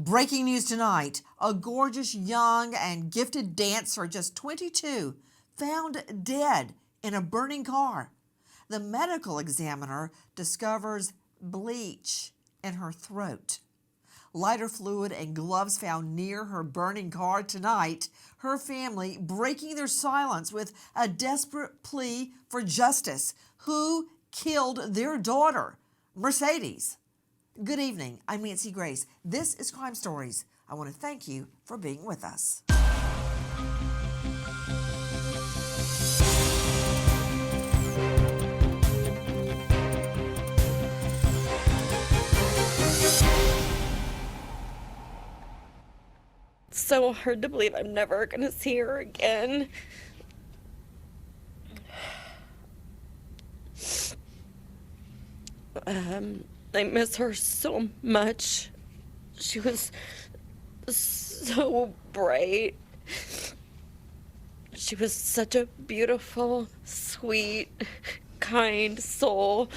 Breaking news tonight, a gorgeous young and gifted dancer, just 22, found dead in a burning car. The medical examiner discovers bleach in her throat. Lighter fluid and gloves found near her burning car tonight. Her family breaking their silence with a desperate plea for justice. Who killed their daughter? Mercedes. Good evening. I'm Nancy Grace. This is Crime Stories. I want to thank you for being with us. It's so hard to believe I'm never going to see her again. I miss her so much. She was so bright. She was such a beautiful, sweet, kind soul.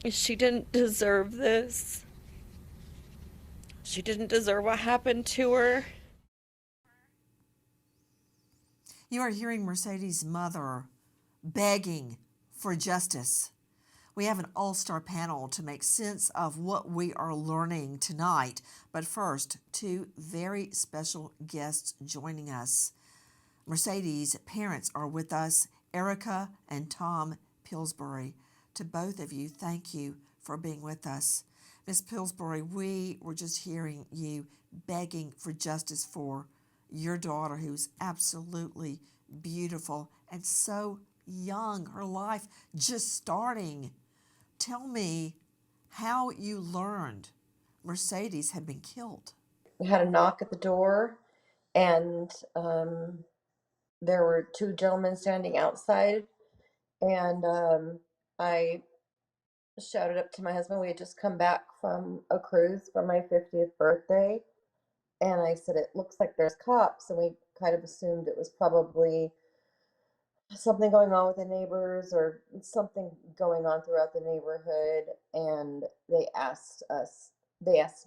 She didn't deserve this. She didn't deserve what happened to her. You are hearing Mercedes' mother begging for justice. We have an all-star panel to make sense of what we are learning tonight. But first, two very special guests joining us. Mercedes' parents are with us, Erica and Tom Pillsbury. To both of you, thank you for being with us. Miss Pillsbury, we were just hearing you begging for justice for your daughter, who's absolutely beautiful and so young, her life just starting. Tell me how you learned Mercedes had been killed. We had a knock at the door, and there were two gentlemen standing outside, and I shouted up to my husband. We had just come back from a cruise for my 50th birthday, and I said, "It looks like there's cops," and we kind of assumed it was probably something going on with the neighbors or something going on throughout the neighborhood. And they asked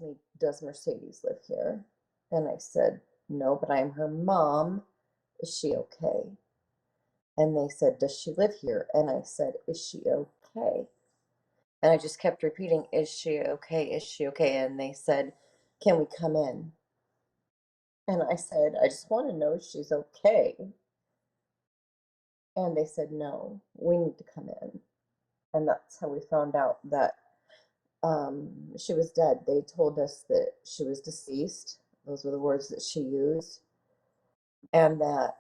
me, "Does Mercedes live here?" And I said, "No, but I'm her mom. Is she okay?" And they said, "Does she live here?" And I said, "Is she okay?" And I just kept repeating, "Is she okay? Is she okay?" And they said, "Can we come in?" And I said, "I just want to know if she's okay." And they said, "No, we need to come in." And that's how we found out that she was dead. They told us that she was deceased. Those were the words that she used. And that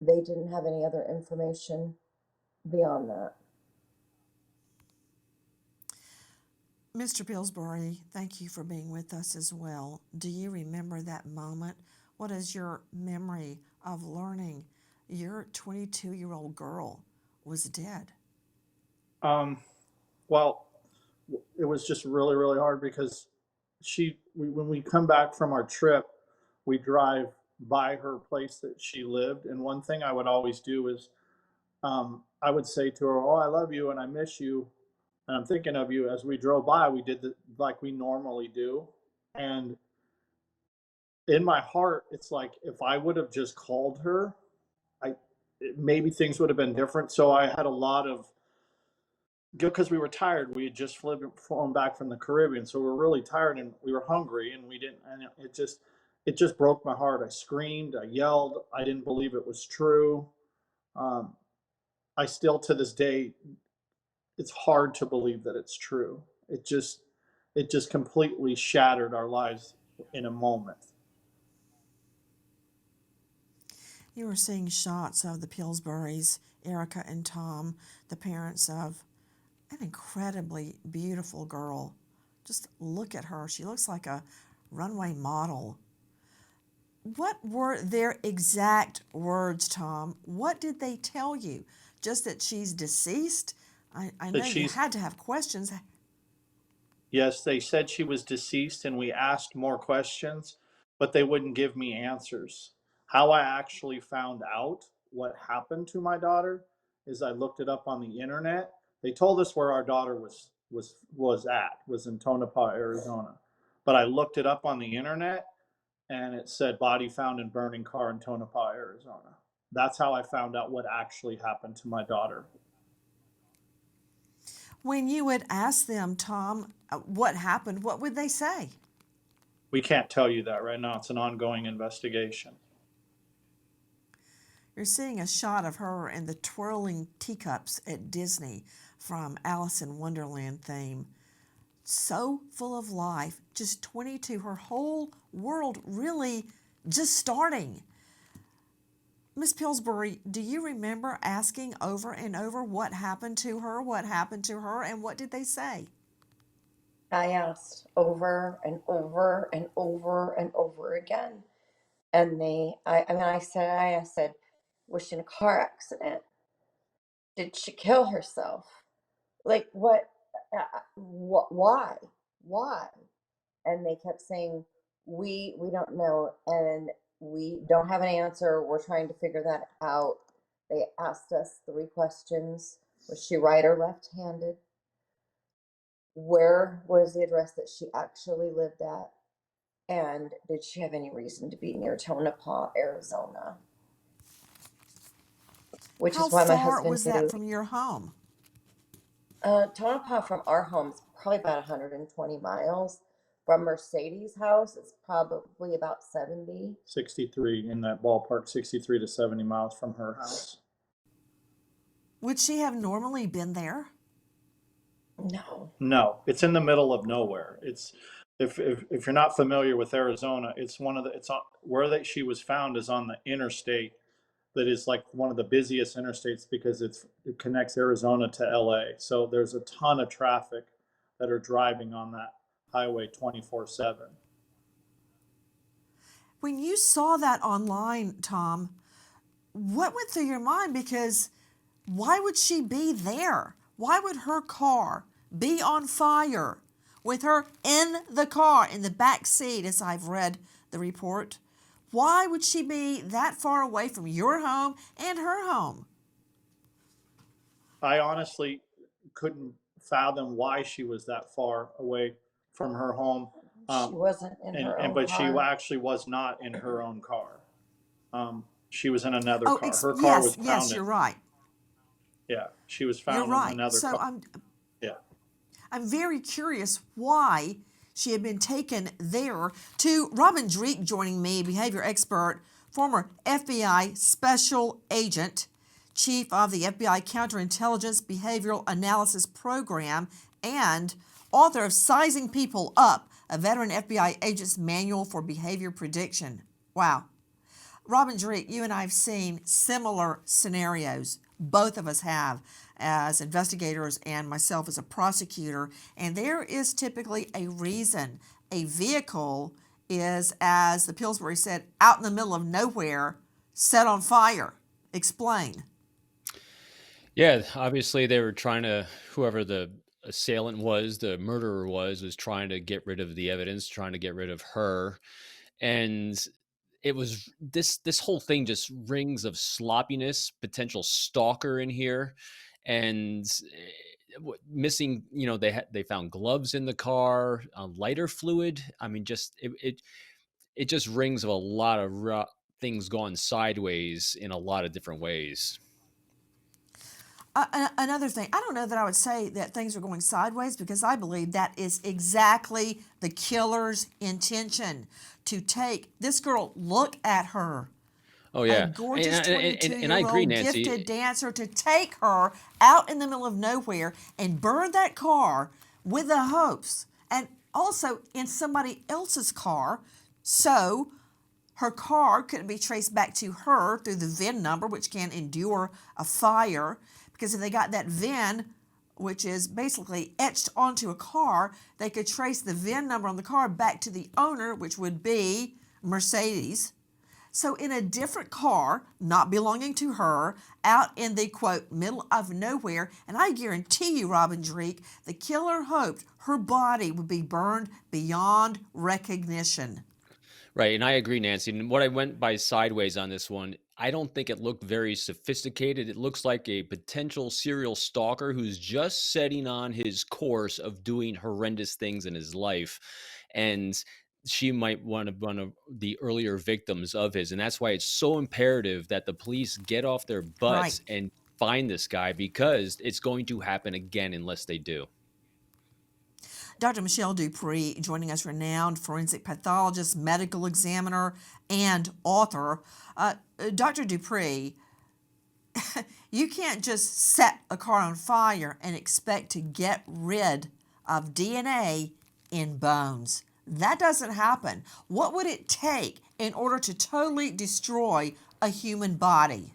they didn't have any other information beyond that. Mr. Pillsbury, thank you for being with us as well. Do you remember that moment? What is your memory of learning your 22-year-old girl was dead? Well, it was just really, really hard because when we come back from our trip, we drive by her place that she lived. And one thing I would always do is I would say to her, "Oh, I love you and I miss you. And I'm thinking of you." As we drove by, we did like we normally do. And in my heart, it's like if I would have just called her, I maybe things would have been different. So I had a lot of because we were tired. We had just flown back from the Caribbean, so we were really tired and we were hungry, and we didn't. And it just broke my heart. I screamed, I yelled, I didn't believe it was true. Um, I still to this day, it's hard to believe that it's true. It just completely shattered our lives in a moment. You were seeing shots of the Pillsburys, Erica and Tom, the parents of an incredibly beautiful girl. Just look at her. She looks like a runway model. What were their exact words, Tom? What did they tell you? Just that she's deceased? I know you had to have questions. Yes, they said she was deceased, and we asked more questions, but they wouldn't give me answers. How I actually found out what happened to my daughter is I looked it up on the internet. They told us where our daughter was was in Tonopah, Arizona. But I looked it up on the internet, and it said body found in burning car in Tonopah, Arizona. That's how I found out what actually happened to my daughter. When you would ask them, Tom, what happened, what would they say? We can't tell you that right now. It's an ongoing investigation. You're seeing a shot of her in the twirling teacups at Disney from Alice in Wonderland theme. So full of life, just 22, her whole world really just starting. Miss Pillsbury, do you remember asking over and over what happened to her, and what did they say? I asked over and over and over and over again. And I said, was she in a car accident? Did she kill herself? Like, why? Why? And they kept saying, we don't know, and we don't have an answer. We're trying to figure that out. They asked us 3 questions. Was she right or left-handed? Where was the address that she actually lived at? And did she have any reason to be near Tonopah, Arizona? Which How is why my far husband was that from your home? Tonopah from our home is probably about 120 miles. From Mercedes' house, it's probably about 70. 63, in that ballpark, 63 to 70 miles from her house. Would she have normally been there? No, it's in the middle of nowhere. It's if you're not familiar with Arizona, it's where she was found is on the interstate that is like one of the busiest interstates because it connects Arizona to LA. So there's a ton of traffic that are driving on that highway 24/7. When you saw that online, Tom, what went through your mind? Because why would she be there? Why would her car be on fire with her in the car, in the back seat, as I've read the report? Why would she be that far away from your home and her home? I honestly couldn't fathom why she was that far away from her home. she wasn't in her own But she car. actually was not in her own car. She was in another Oh, car. Her car was yes, found you're right. Yeah, she was You're found in right. another So car. Yeah. I'm very curious why she had been taken there. To Robin Dreek joining me, behavior expert, former FBI special agent, chief of the FBI Counterintelligence Behavioral Analysis Program, and author of Sizing People Up, a veteran FBI agent's manual for behavior prediction. Wow. Robin Dreek, you and I have seen similar scenarios. Both of us have as investigators and myself as a prosecutor. And there is typically a reason. A vehicle is, as the Pillsbury said, out in the middle of nowhere, set on fire. Explain. Yeah, obviously they were trying to, whoever the assailant was, the murderer was trying to get rid of the evidence, trying to get rid of her. And it was this whole thing just rings of sloppiness, potential stalker in here, and missing. They found gloves in the car, lighter fluid. I mean, just it just rings of a lot of things gone sideways in a lot of different ways. Another thing, I don't know that I would say that things are going sideways, because I believe that is exactly the killer's intention, to take this girl, look at her. Oh yeah, A gorgeous and I agree, 22-year-old Nancy. gifted dancer, to take her out in the middle of nowhere and burn that car with the hopes, and also in somebody else's car, so her car couldn't be traced back to her through the VIN number, which can endure a fire. Because if they got that VIN, which is basically etched onto a car, they could trace the VIN number on the car back to the owner, which would be Mercedes. So in a different car, not belonging to her, out in the, quote, middle of nowhere, and I guarantee you, Robin Dreek, the killer hoped her body would be burned beyond recognition. Right, and I agree, Nancy. And what I went by sideways on this one, I don't think it looked very sophisticated. It looks like a potential serial stalker who's just setting on his course of doing horrendous things in his life. And she might want to one of the earlier victims of his. And that's why it's so imperative that the police get off their Right. butts and find this guy, because it's going to happen again unless they do. Dr. Michelle Dupree joining us, renowned forensic pathologist, medical examiner, and author. Dr. Dupree, you can't just set a car on fire and expect to get rid of DNA in bones. That doesn't happen. What would it take in order to totally destroy a human body?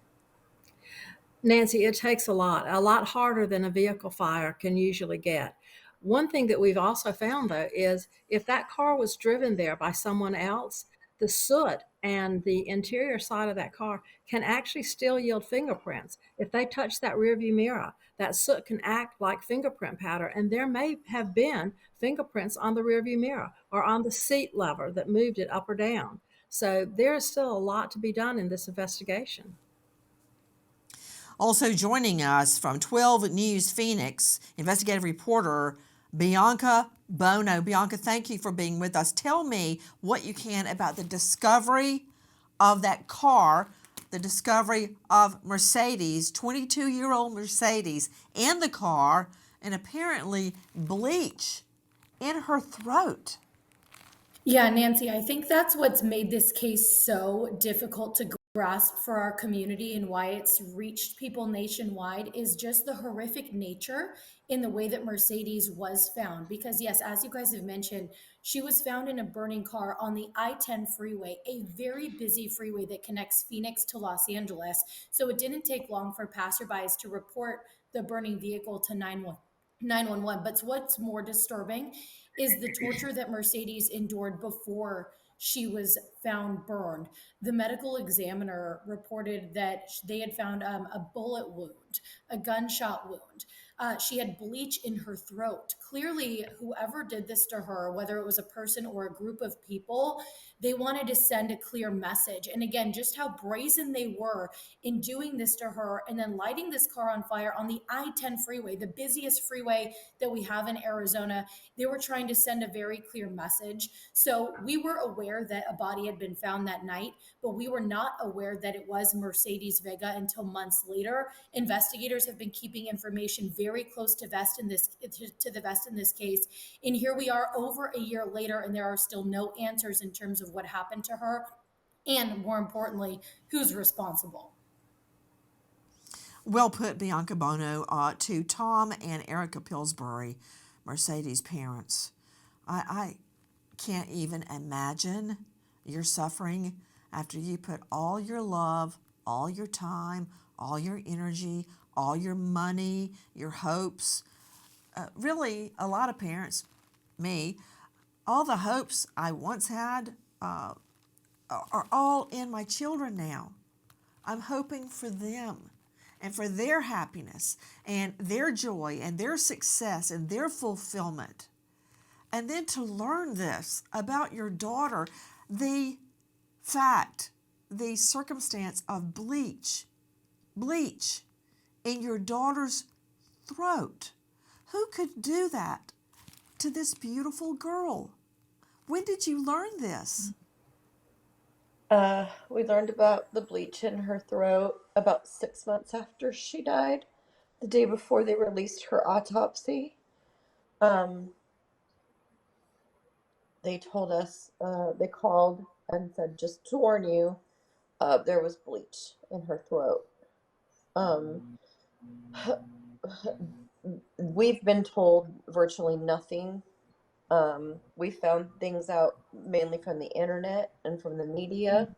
Nancy, it takes a lot harder than a vehicle fire can usually get. One thing that we've also found, though, is if that car was driven there by someone else, the soot and the interior side of that car can actually still yield fingerprints. If they touch that rearview mirror, that soot can act like fingerprint powder, and there may have been fingerprints on the rearview mirror or on the seat lever that moved it up or down. So there is still a lot to be done in this investigation. Also joining us from 12 News Phoenix, investigative reporter Bianca Bono. Bianca, thank you for being with us. Tell me what you can about the discovery of that car, the discovery of Mercedes, 22-year-old Mercedes, in the car, and apparently bleach in her throat. Yeah, Nancy, I think that's what's made this case so difficult to grasp for our community and why it's reached people nationwide is just the horrific nature in the way that Mercedes was found. Because, yes, as you guys have mentioned, she was found in a burning car on the I-10 freeway, a very busy freeway that connects Phoenix to Los Angeles. So it didn't take long for passerbys to report the burning vehicle to 911. But what's more disturbing is the torture that Mercedes endured before she was found burned. The medical examiner reported that they had found a bullet wound, a gunshot wound. She had bleach in her throat. Clearly, whoever did this to her, whether it was a person or a group of people, they wanted to send a clear message. And again, just how brazen they were in doing this to her and then lighting this car on fire on the I-10 freeway, the busiest freeway that we have in Arizona. They were trying to send a very clear message. So we were aware that a body had been found that night, but we were not aware that it was Mercedes Vega until months later. Investigators have been keeping information very close to the vest in this case. And here we are over a year later, and there are still no answers in terms of what happened to her. And more importantly, who's responsible. Well put, Bianca Bono. To Tom and Erica Pillsbury, Mercedes' parents, I can't even imagine your suffering after you put all your love, all your time, all your energy, all your money, your hopes. Really, a lot of parents, me, all the hopes I once had are all in my children now. I'm hoping for them and for their happiness and their joy and their success and their fulfillment. And then to learn this about your daughter, the fact, the circumstance of bleach in your daughter's throat. Who could do that to this beautiful girl? When did you learn this? We learned about the bleach in her throat about 6 months after she died, the day before they released her autopsy. They told us, they called and said, just to warn you, there was bleach in her throat. We've been told virtually nothing. We found things out mainly from the internet and from the media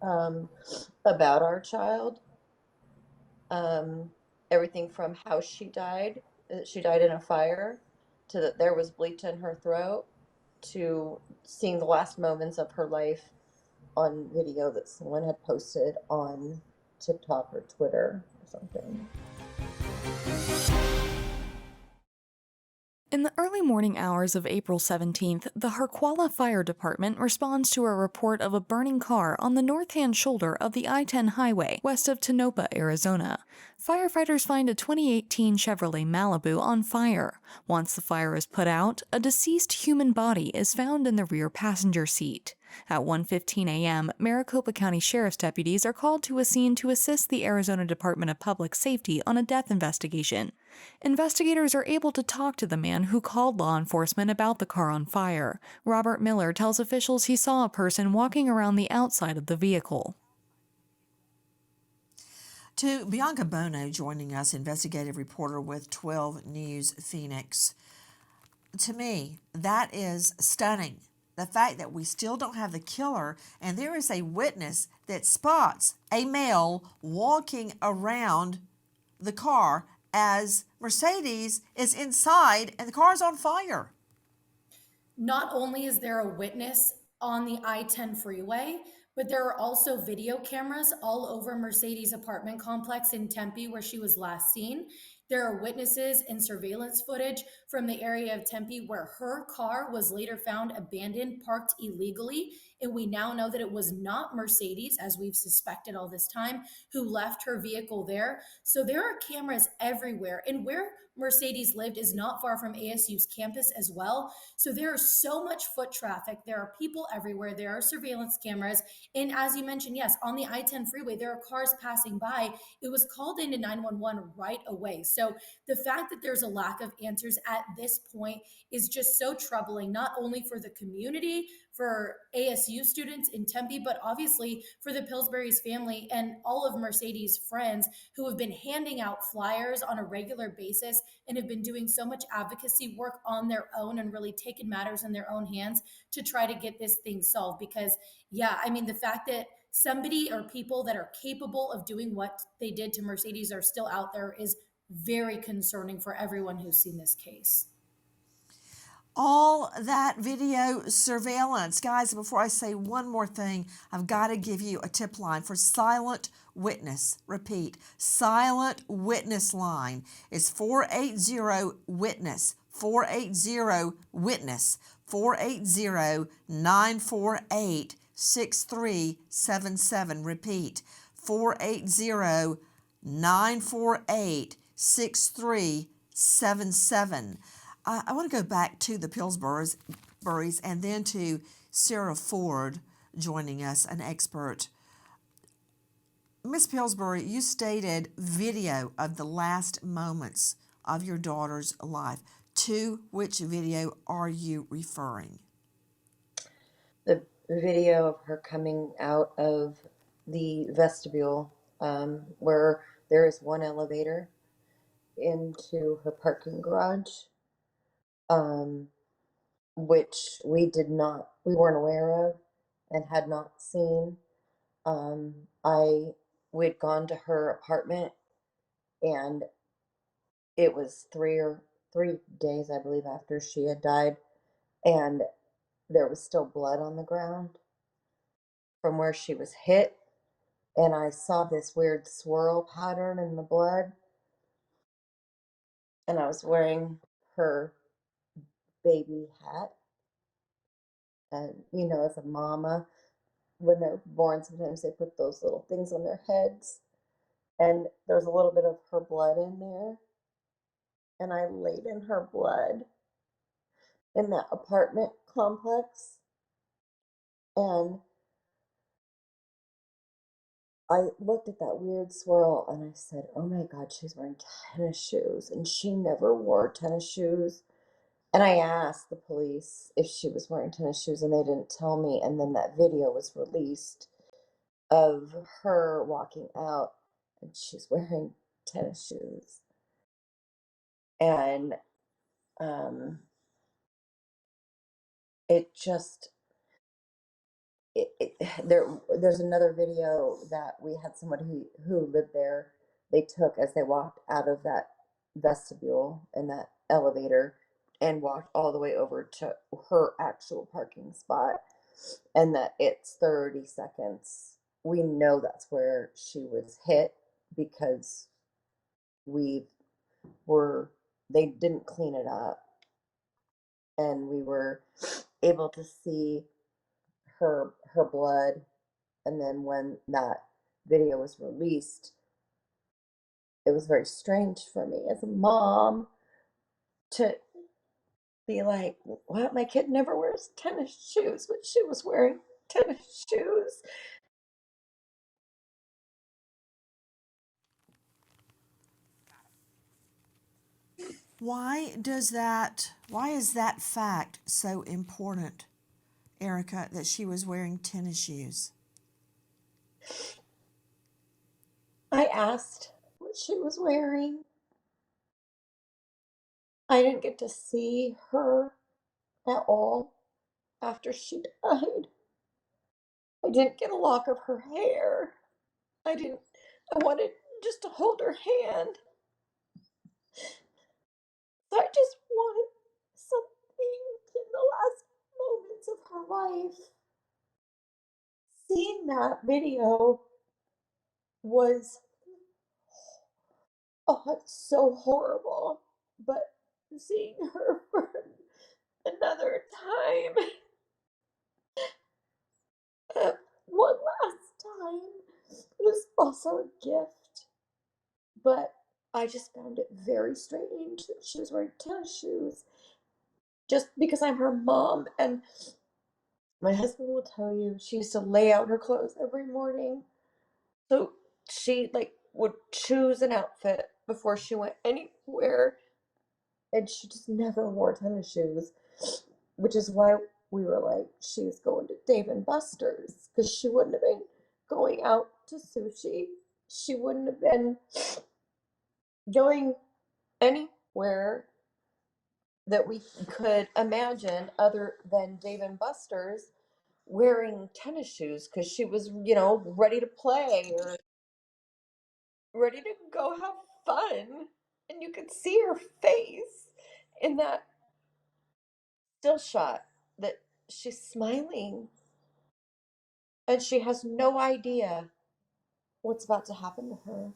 about our child. Everything from how she died in a fire, to that there was bleach in her throat, to seeing the last moments of her life on video that someone had posted on TikTok or Twitter or something. In the early morning hours of April 17th, the Harquahala Fire Department responds to a report of a burning car on the north-hand shoulder of the I-10 highway west of Tonopah, Arizona. Firefighters find a 2018 Chevrolet Malibu on fire. Once the fire is put out, a deceased human body is found in the rear passenger seat. At 1:15 a.m., Maricopa County Sheriff's deputies are called to a scene to assist the Arizona Department of Public Safety on a death investigation. Investigators are able to talk to the man who called law enforcement about the car on fire. Robert Miller tells officials he saw a person walking around the outside of the vehicle. To Bianca Bono joining us, investigative reporter with 12 News Phoenix. To me, that is stunning. The fact that we still don't have the killer, and there is a witness that spots a male walking around the car as Mercedes is inside and the car's on fire. Not only is there a witness on the I-10 freeway, but there are also video cameras all over Mercedes' apartment complex in Tempe where she was last seen. There are witnesses and surveillance footage from the area of Tempe where her car was later found abandoned, parked illegally. And we now know that it was not Mercedes, as we've suspected all this time, who left her vehicle there. So there are cameras everywhere. And where Mercedes lived is not far from ASU's campus as well. So there is so much foot traffic. There are people everywhere. There are surveillance cameras. And as you mentioned, yes, on the I-10 freeway, there are cars passing by. It was called into 911 right away. So the fact that there's a lack of answers at this point is just so troubling, not only for the community, for ASU students in Tempe, but obviously for the Pillsbury's family and all of Mercedes' friends who have been handing out flyers on a regular basis and have been doing so much advocacy work on their own and really taken matters in their own hands to try to get this thing solved. Because, yeah, I mean, the fact that somebody or people that are capable of doing what they did to Mercedes are still out there is very concerning for everyone who's seen this case. All that video surveillance. Guys, before I say one more thing, I've got to give you a tip line for silent witness. Repeat, silent witness line is 480-WITNESS, 480-WITNESS, 480-948-6377. Repeat, 480-948-6377. I want to go back to the Pillsbury's and then to Sarah Ford joining us, an expert. Miss Pillsbury, you stated video of the last moments of your daughter's life. To which video are you referring? The video of her coming out of the vestibule, where there is one elevator into her parking garage, which we weren't aware of and had not seen. We'd gone to her apartment, and it was 3 days, I believe, after she had died, and there was still blood on the ground from where she was hit, and I saw this weird swirl pattern in the blood, and I was wearing her baby hat, and as a mama, when they're born, sometimes they put those little things on their heads, and there's a little bit of her blood in there, and I laid in her blood in that apartment complex, and I looked at that weird swirl and I said, oh my God, she's wearing tennis shoes, and she never wore tennis shoes. And I asked the police if she was wearing tennis shoes, and they didn't tell me. And then that video was released of her walking out, and she's wearing tennis shoes. And it just there's another video that we had somebody who lived there, they took as they walked out of that vestibule and that elevator and walked all the way over to her actual parking spot, and that it's 30 seconds. We know that's where she was hit because we were they didn't clean it up. and we were able to see her blood. And then when that video was released, it was very strange for me as a mom to be like, what? My kid never wears tennis shoes, but she was wearing tennis shoes. Why is that fact so important, Erica, that she was wearing tennis shoes? I asked what she was wearing. I didn't get to see her at all after she died. I didn't get a lock of her hair. I wanted just to hold her hand. So I just wanted something in the last moments of her life. Seeing that video was, oh, it's so horrible. But seeing her for another time, one last time, was also a gift. But I just found it very strange that she was wearing tennis shoes just because I'm her mom. And my husband will tell you she used to lay out her clothes every morning. So she would choose an outfit before she went anywhere, and she just never wore tennis shoes, which is why we were like, she's going to Dave&Busters, because she wouldn't have been going out to Sushi. She wouldn't have been going anywhere that we could imagine other than Dave&Busters wearing tennis shoes, because she was, ready to play or ready to go have fun. And you could see her face in that still shot that she's smiling and she has no idea what's about to happen to her.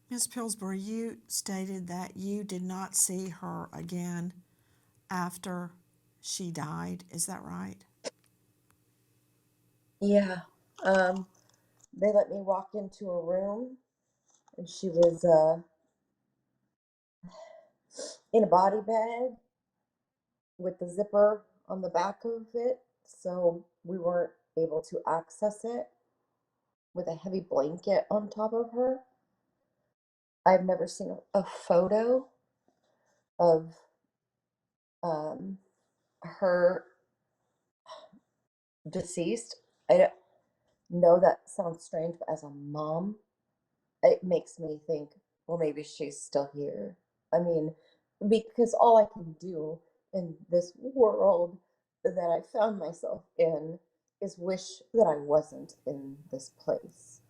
Miss Pillsbury, you stated that you did not see her again after she died. Is that right? Yeah. They let me walk into a room and she was in a body bag with the zipper on the back of it, so we weren't able to access it, with a heavy blanket on top of her. I've never seen a photo of her deceased. I don't know, that sounds strange, but as a mom, it makes me think, well, maybe she's still here. I mean, because all I can do in this world that I found myself in is wish that I wasn't in this place.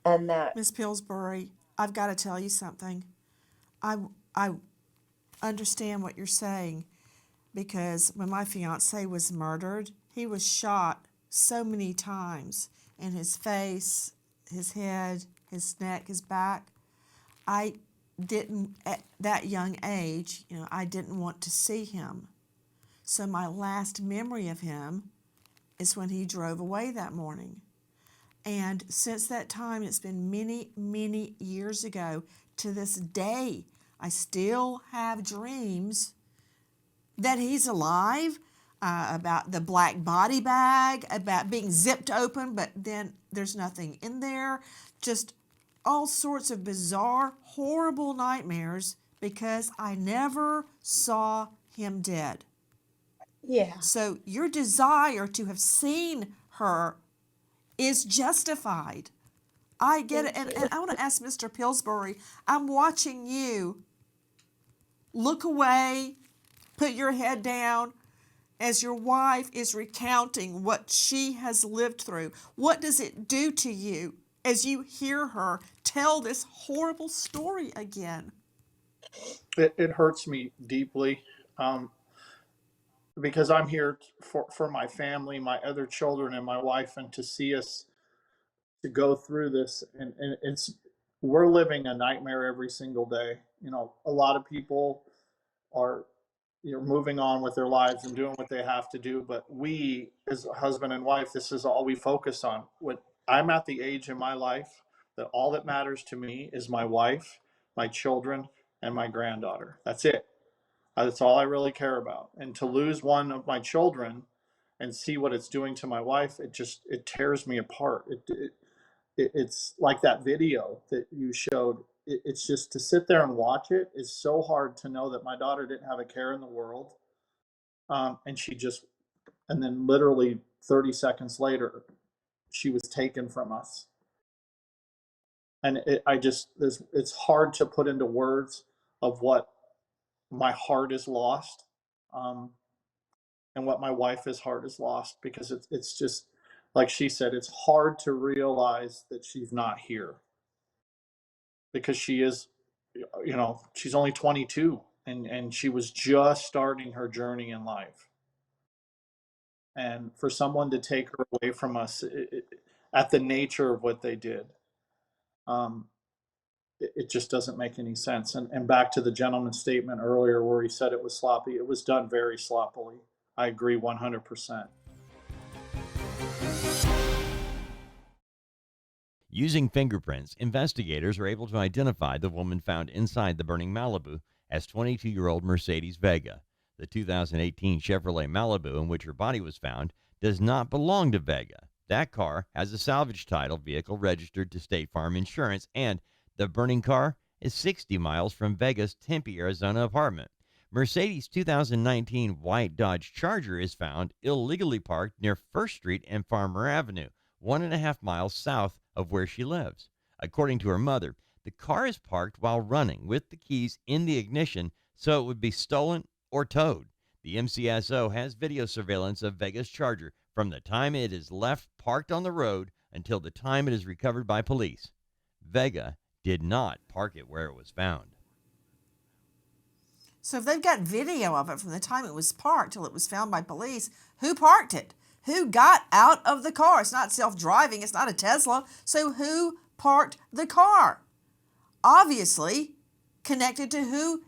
And that, Miss Pillsbury, I've got to tell you something. I understand what you're saying, because when my fiance was murdered, he was shot so many times in his face, his head, his neck, his back. I didn't, at that young age, I didn't want to see him. So my last memory of him is when he drove away that morning. And since that time, it's been many, many years ago. To this day, I still have dreams that he's alive, about the black body bag, about being zipped open, but then there's nothing in there. Just all sorts of bizarre, horrible nightmares because I never saw him dead. yeah, So your desire to have seen her is justified. I get it. And I want to ask Mr. Pillsbury, I'm watching you look away, put your head down as your wife is recounting what she has lived through. What does it do to you as you hear her tell this horrible story again? It hurts me deeply, because I'm here for my family, my other children, and my wife, and to see us to go through this. And we're living a nightmare every single day. a lot of people are, moving on with their lives and doing what they have to do. But we, as a husband and wife, this is all we focus on. When I'm at the age in my life that all that matters to me is my wife, my children, and my granddaughter. That's it. That's all I really care about. And to lose one of my children and see what it's doing to my wife, it tears me apart. It's like that video that you showed. It's just to sit there and watch it is so hard, to know that my daughter didn't have a care in the world. And and then literally 30 seconds later, she was taken from us. And it's hard to put into words of what my heart is lost. And what my wife's heart is lost, because it's just, like she said, it's hard to realize that she's not here, because she's only 22, and she was just starting her journey in life. And for someone to take her away from us, at the nature of what they did, um, it just doesn't make any sense. And back to the gentleman's statement earlier where he said it was sloppy, it was done very sloppily. I agree 100%. Using fingerprints, investigators were able to identify the woman found inside the burning Malibu as 22-year-old Mercedes Vega. The 2018 Chevrolet Malibu in which her body was found does not belong to Vega. That car has a salvage title vehicle registered to State Farm Insurance, and the burning car is 60 miles from Vega's Tempe, Arizona apartment. Mercedes' 2019 white Dodge Charger is found illegally parked near First Street and Farmer Avenue, 1.5 miles south of where she lives. According to her mother, the car is parked while running with the keys in the ignition, so it would be stolen or towed. The MCSO has video surveillance of Vega's Charger from the time it is left parked on the road until the time it is recovered by police. Vega did not park it where it was found. So if they've got video of it from the time it was parked till it was found by police, who parked it? Who got out of the car? It's not self-driving. It's not a Tesla. So who parked the car? Obviously connected to who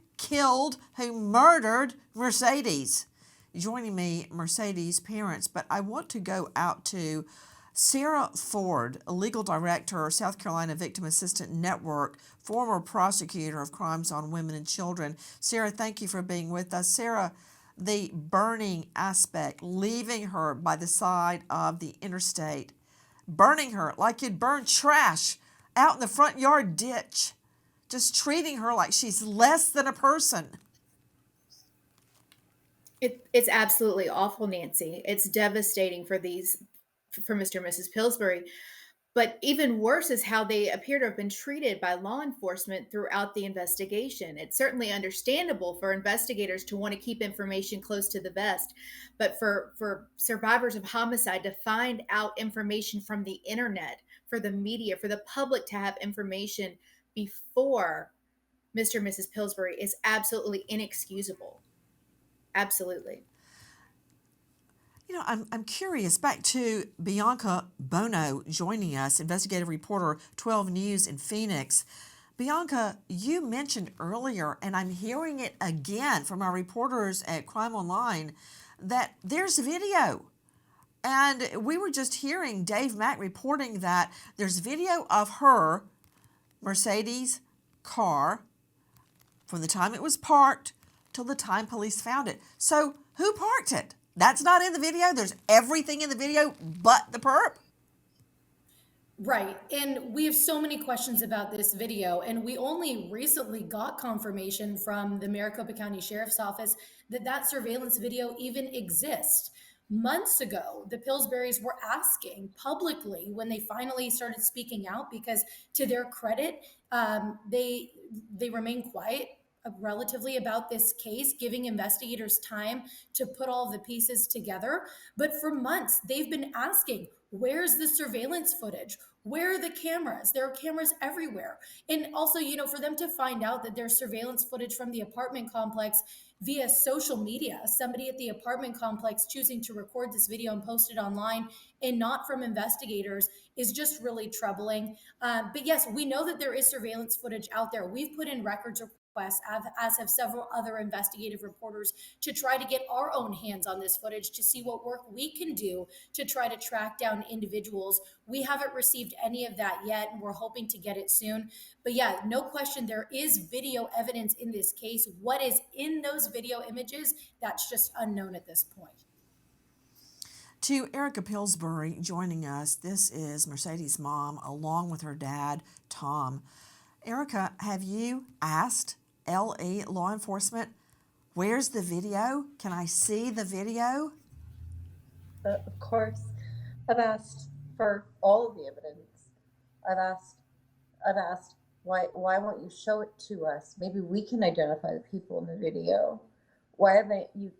murdered Mercedes. Joining me, Mercedes' parents, but I want to go out to Sarah Ford, a legal director, South Carolina Victim Assistance Network, former prosecutor of crimes on women and children. Sarah, thank you for being with us. Sarah, the burning aspect, leaving her by the side of the interstate, burning her like you'd burn trash out in the front yard ditch, just treating her like she's less than a person. It's absolutely awful, Nancy. It's devastating for Mr. and Mrs. Pillsbury. But even worse is how they appear to have been treated by law enforcement throughout the investigation. It's certainly understandable for investigators to want to keep information close to the vest, but for survivors of homicide to find out information from the internet, for the media, for the public to have information before Mr. and Mrs. Pillsbury is absolutely inexcusable. Absolutely. I'm curious, back to Bianca Bono joining us, investigative reporter, 12 News in Phoenix. Bianca, you mentioned earlier, and I'm hearing it again from our reporters at Crime Online, that there's video. And we were just hearing Dave Mack reporting that there's video of her Mercedes car from the time it was parked till the time police found it. So who parked it? That's not in the video. There's everything in the video but the perp. Right. And we have so many questions about this video. And we only recently got confirmation from the Maricopa County Sheriff's Office that surveillance video even exists. Months ago, the Pillsburys were asking publicly when they finally started speaking out, because to their credit, they remain quiet relatively about this case, giving investigators time to put all the pieces together. But for months, they've been asking, where's the surveillance footage? Where are the cameras? There are cameras everywhere. And also, for them to find out that there's surveillance footage from the apartment complex via social media, somebody at the apartment complex choosing to record this video and post it online, and not from investigators, is just really troubling. But yes, we know that there is surveillance footage out there. We've put in records as have several other investigative reporters, to try to get our own hands on this footage to see what work we can do to try to track down individuals. We haven't received any of that yet, and we're hoping to get it soon. But yeah, no question, there is video evidence in this case. What is in those video images, that's just unknown at this point. To Erica Pillsbury joining us, this is Mercedes' mom along with her dad, Tom. Erica, have you asked LE law enforcement, where's the video? Can I see the video? Of course, I've asked for all of the evidence. I've asked why won't you show it to us? Maybe we can identify the people in the video. Why haven't you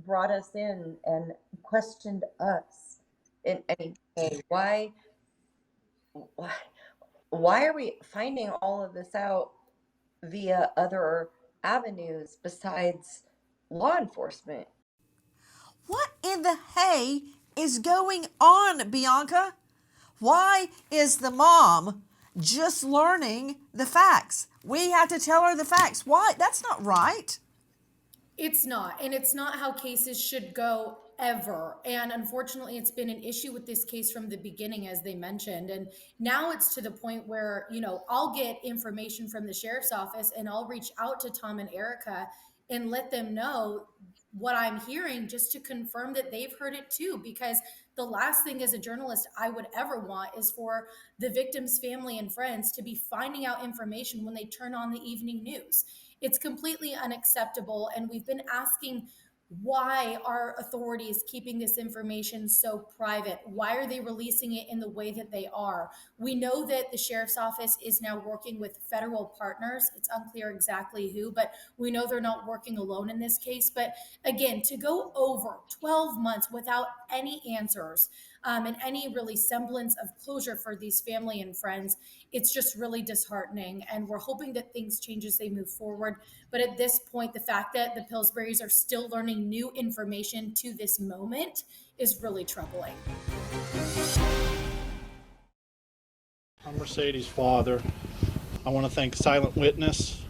brought us in and questioned us in any way? Why are we finding all of this out via other avenues besides law enforcement? What in the hay is going on, Bianca? Why is the mom just learning the facts? We have to tell her the facts. Why? That's not right. It's not. And it's not how cases should go ever. And unfortunately, it's been an issue with this case from the beginning, as they mentioned. And now it's to the point where, I'll get information from the sheriff's office and I'll reach out to Tom and Erica and let them know what I'm hearing, just to confirm that they've heard it too. Because the last thing as a journalist I would ever want is for the victim's family and friends to be finding out information when they turn on the evening news. It's completely unacceptable. And we've been asking, why are authorities keeping this information so private? Why are they releasing it in the way that they are? We know that the sheriff's office is now working with federal partners. It's unclear exactly who, but we know they're not working alone in this case. But again, to go over 12 months without any answers and any really semblance of closure for these family and friends, it's just really disheartening. And we're hoping that things change as they move forward. But at this point, the fact that the Pillsburys are still learning new information to this moment is really troubling. I'm Mercedes' father. I want to thank Silent Witness.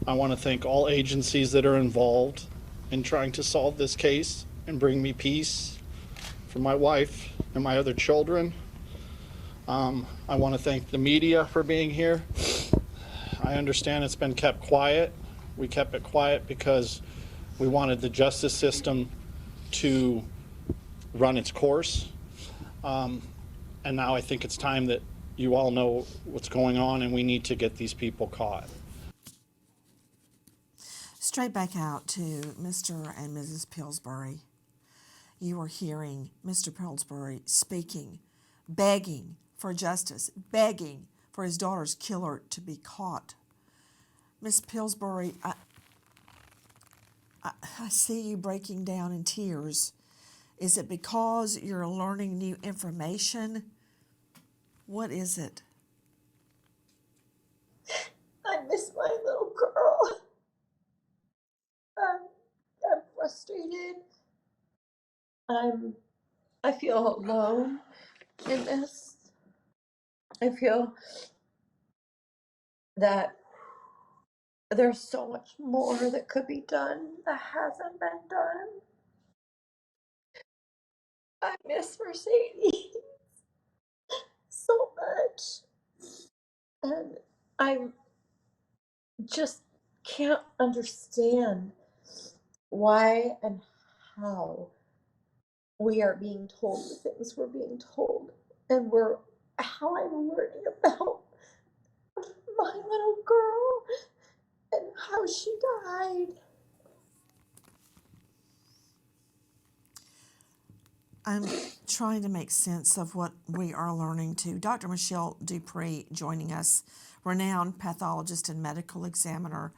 I want to thank all agencies that are involved in trying to solve this case and bring me peace for my wife and my other children. I want to thank the media for being here. I understand it's been kept quiet. We kept it quiet because we wanted the justice system to run its course. And now I think it's time that you all know what's going on, and we need to get these people caught. Straight back out to Mr. and Mrs. Pillsbury. You are hearing Mr. Pillsbury speaking, begging for justice, begging for his daughter's killer to be caught. Miss Pillsbury, I see you breaking down in tears. Is it because you're learning new information? What is it? I miss my little girl. I'm frustrated. I feel alone in this. I feel that there's so much more that could be done that hasn't been done. I miss Mercedes so much. And I just can't understand why and how we are being told the things we're being told. And how I'm learning about my little girl and how she died. I'm trying to make sense of what we are learning too. Dr. Michelle Dupree joining us, renowned pathologist and medical examiner.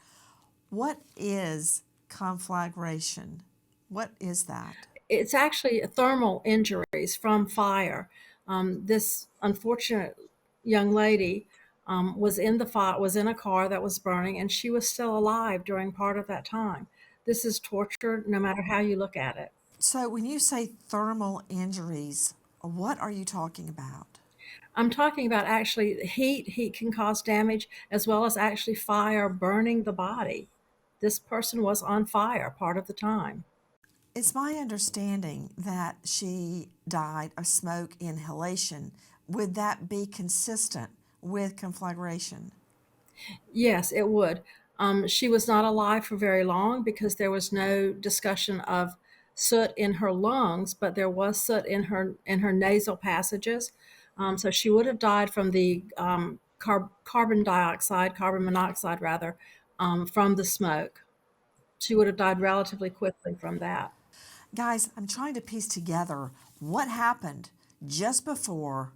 What is conflagration? What is that? It's actually thermal injuries from fire. This unfortunate young lady was in a car that was burning, and she was still alive during part of that time. This is torture, no matter how you look at it. So when you say thermal injuries, what are you talking about? I'm talking about actually heat. Heat can cause damage as well as actually fire burning the body. This person was on fire part of the time. It's my understanding that she died of smoke inhalation. Would that be consistent with conflagration? Yes, it would. She was not alive for very long because there was no discussion of soot in her lungs, but there was soot in her nasal passages. So she would have died from the carbon monoxide rather, from the smoke. She would have died relatively quickly from that. Guys, I'm trying to piece together what happened just before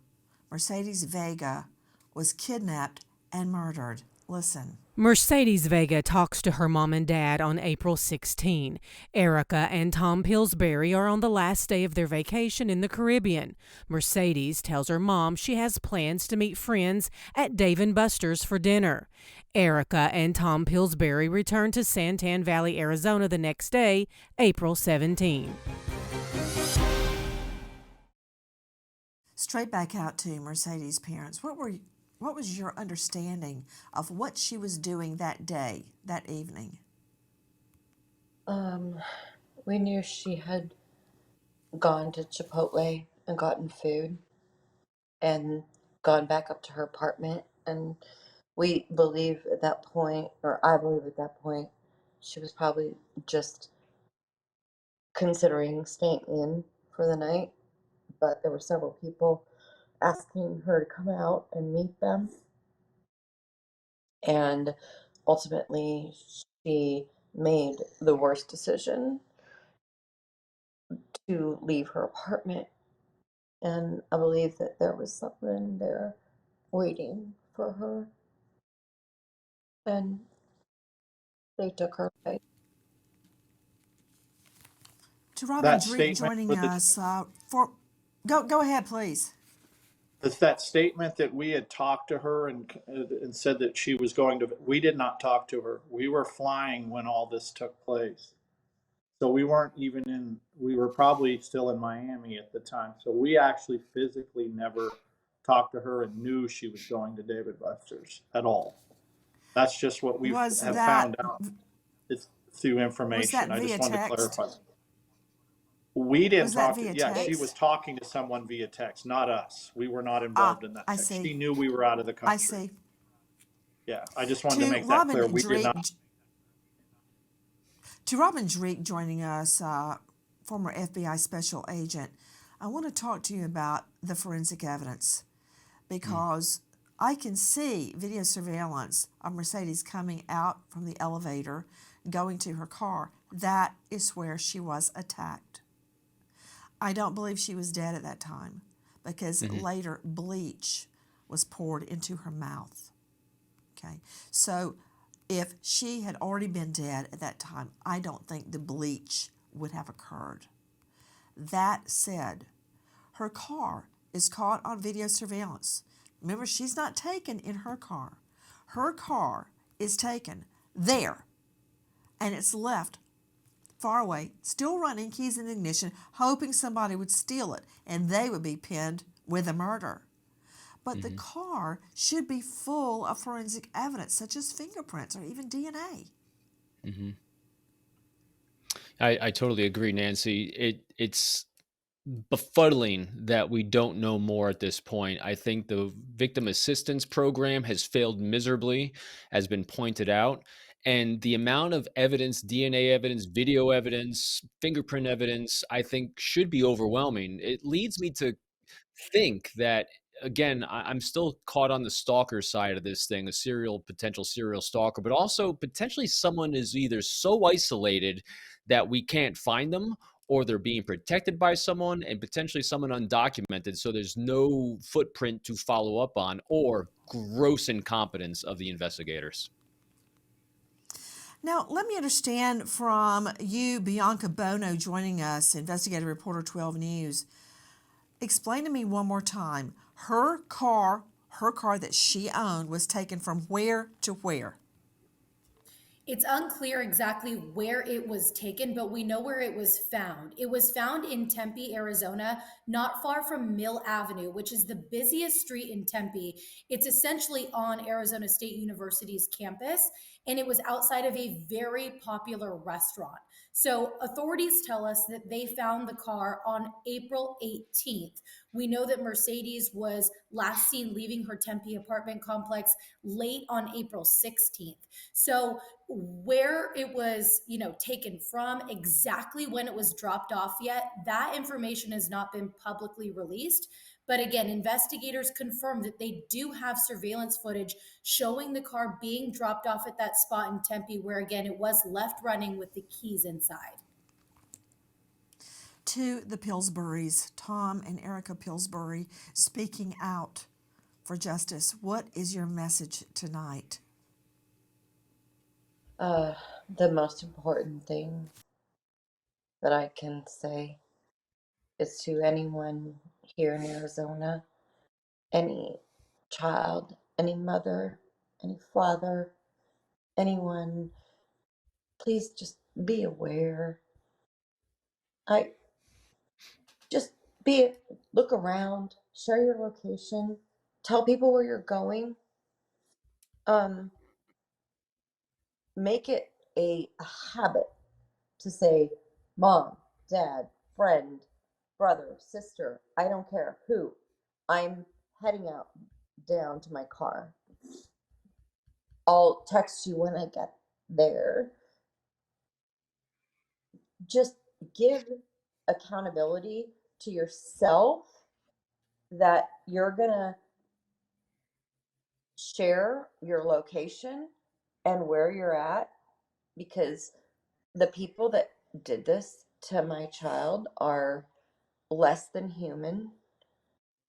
Mercedes Vega was kidnapped and murdered. Listen. Mercedes Vega talks to her mom and dad on April 16. Erica and Tom Pillsbury are on the last day of their vacation in the Caribbean. Mercedes tells her mom she has plans to meet friends at Dave&Busters for dinner. Erica and Tom Pillsbury return to Santan Valley, Arizona the next day, April 17. Straight back out to Mercedes' parents. What was your understanding of what she was doing that day, that evening? We knew she had gone to Chipotle and gotten food and gone back up to her apartment. And we believe at that point, or I believe at that point, she was probably just considering staying in for the night. But there were several people asking her to come out and meet them. And ultimately, she made the worst decision to leave her apartment. And I believe that there was someone there waiting for her. And they took her away. To Robin That Dreek statement joining with the us go ahead, please. It's that statement that we had talked to her and said that she was going to. We did not talk to her. We were flying when all this took place, so we weren't even in. We were probably still in Miami at the time, so we actually physically never talked to her and knew she was going to David Buster's at all. That's just what we Was have that found out. It's through was that information. I just via wanted to text? clarify. We didn't Was that talk to, via yeah, she text? was talking to someone via text, not us. We were not Ah, involved in that I text. She see. knew we were out of the I country. see. Yeah, I just wanted to To make that Robin clear. We did Dreek, not. to Robin Dreek joining us, former FBI special agent. I want to talk to you about the forensic evidence because I can see video surveillance of Mercedes coming out from the elevator, going to her car. That is where she was attacked. I don't believe she was dead at that time because later bleach was poured into her mouth. Okay, so if she had already been dead at that time, I don't think the bleach would have occurred. That said, her car is caught on video surveillance. Remember, she's not taken in her car. Her car is taken there, and it's left far away, still running, keys in ignition, hoping somebody would steal it and they would be pinned with a murder. But the car should be full of forensic evidence, such as fingerprints or even DNA. I totally agree, Nancy. It's befuddling that we don't know more at this point. I think the victim assistance program has failed miserably, has been pointed out. And the amount of evidence, DNA evidence, video evidence, fingerprint evidence, I think should be overwhelming. It leads me to think that, again, I'm still caught on the stalker side of this thing, a potential serial stalker, but also potentially someone is either so isolated that we can't find them, or they're being protected by someone, and potentially someone undocumented, so there's no footprint to follow up on, or gross incompetence of the investigators. Now, let me understand from you, Bianca Bono, joining us, investigative reporter 12 News. Explain to me one more time. Her car that she owned was taken from where to where? It's unclear exactly where it was taken, but we know where it was found. It was found in Tempe, Arizona, not far from Mill Avenue, which is the busiest street in Tempe. It's essentially on Arizona State University's campus, and it was outside of a very popular restaurant. So authorities tell us that they found the car on April 18th. We know that Mercedes was last seen leaving her Tempe apartment complex late on April 16th. So where it was, taken from, exactly when it was dropped off yet, that information has not been publicly released. But again, investigators confirmed that they do have surveillance footage showing the car being dropped off at that spot in Tempe, where again, it was left running with the keys inside. To the Pillsburys, Tom and Erica Pillsbury speaking out for justice. What is your message tonight? The most important thing that I can say is to anyone here in Arizona, any child, any mother, any father, anyone, please just be aware. I just look around, share your location, tell people where you're going. Make it a habit to say, Mom, Dad, friend, brother, sister, I don't care who, I'm heading out down to my car. I'll text you when I get there. Just give accountability to yourself that you're going to share your location and where you're at, because the people that did this to my child are less than human,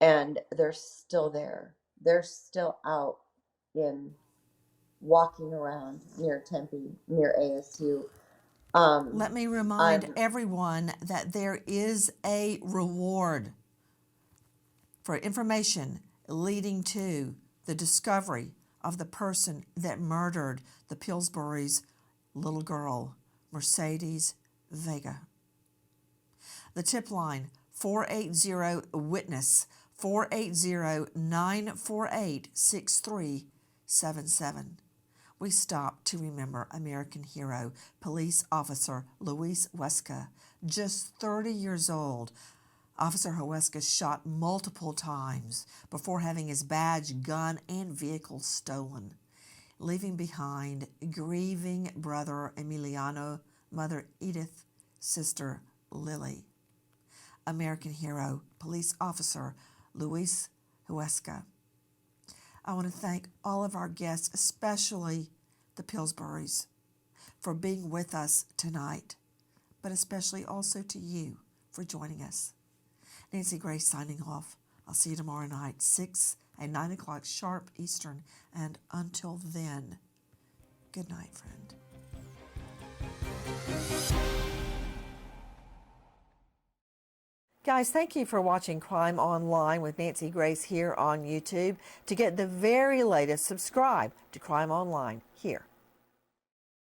and they're still there. They're still out in walking around near Tempe, near ASU. Let me remind everyone that there is a reward for information leading to the discovery of the person that murdered the Pillsbury's little girl, Mercedes Vega. The tip line, 480-WITNESS, 480-948-6377. We stop to remember American hero, police officer Luis Huesca, just 30 years old. Officer Huesca shot multiple times before having his badge, gun, and vehicle stolen, leaving behind grieving brother Emiliano, mother Edith, sister Lily. American hero, police officer Luis Huesca. I want to thank all of our guests, especially the Pillsburys, for being with us tonight, but especially also to you for joining us. Nancy Grace signing off. I'll see you tomorrow night, 6 and 9 o'clock sharp Eastern. And until then, good night, friend. Guys, thank you for watching Crime Online with Nancy Grace here on YouTube. To get the very latest, subscribe to Crime Online here